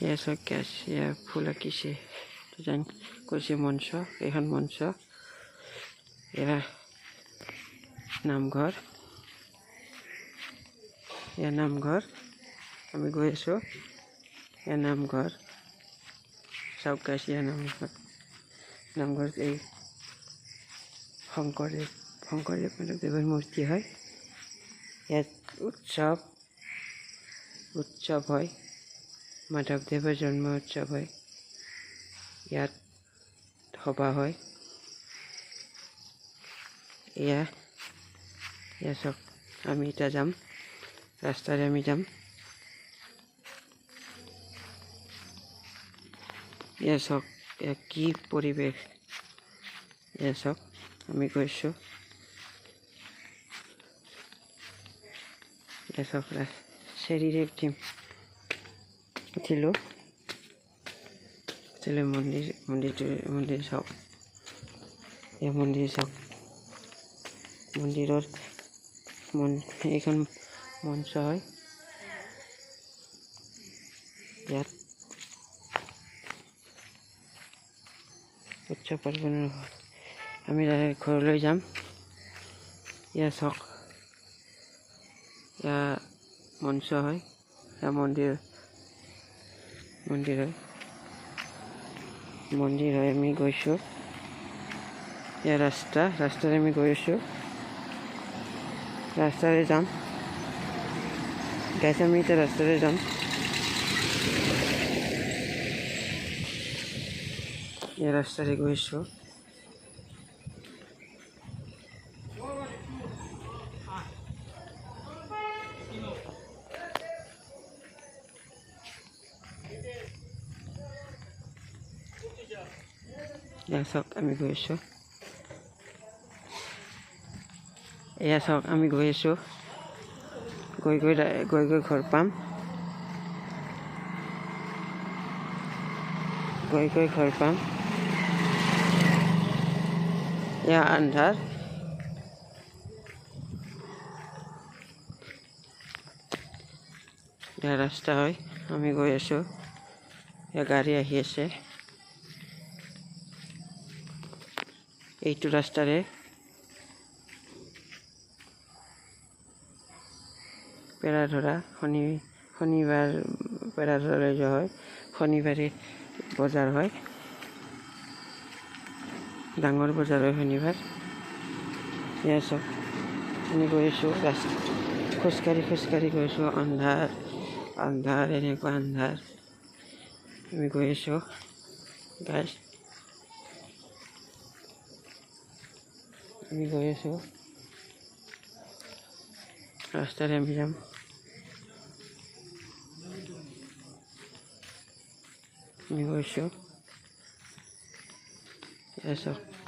এয়া চকেছ এয়া ফুল আঁকিছে ডিজাইন কৰিছে মঞ্চ এইখন মঞ্চ এয়া নামঘৰ এয়া নামঘৰ আমি গৈ আছোঁ এয়া নামঘৰ চকেছ এয়া নামঘৰ এই শংকৰদেৱ মাধৱদেৱৰ মূৰ্তি হয় ইয়াত উৎসৱ হয় মাধৱদেৱৰ জন্ম উৎসৱ হয় ইয়াত সভা হয় এয়া চাওক আমি এতিয়া যাম ৰাস্তাৰে আমি যাম এয়া চাওক এয়া কি পৰিৱেশ এয়া চাওক আমি গৈছোঁ এয়া চাওক চেৰিৰে উঠিলোঁ মন্দিৰ চাওক এই মন্দিৰ চাওক মন্দিৰৰ এইখন মঞ্চ হয় ইয়াত উৎসৱ পাৰ্বণৰ আমি ঘৰলৈ যাম এয়া চাওক এয়া মঞ্চ হয় এয়া মন্দিৰ হয় আমি গৈছোঁ এয়া ৰাস্তাৰে আমি গৈ আছোঁ ৰাস্তাৰে যাম গাইছ আমি এতিয়া ৰাস্তাৰে যাম এয়া ৰাস্তাৰে গৈছোঁ এয়া চাওক আমি গৈ আছোঁ গৈ ঘৰ পাম এয়া আন্ধাৰ এয়া ৰাস্তা হয় আমি গৈ আছোঁ এয়া গাড়ী আহি আছে এইটো ৰাস্তাৰে পেৰাধৰা শনিবাৰ পেৰাধৰালৈ যোৱা হয় শনিবাৰে বজাৰ হয় ডাঙৰ বজাৰ হয় শনিবাৰ এয়া চাওক আমি গৈ আছোঁ খোজকাঢ়ি গৈ আছোঁ আন্ধাৰ এনেকুৱা আন্ধাৰ আমি গৈ আছোঁ গাইছ আমি গৈ আছোঁ ৰাস্তাৰে আমি যাম আমি গৈছোঁ এয়া চাওক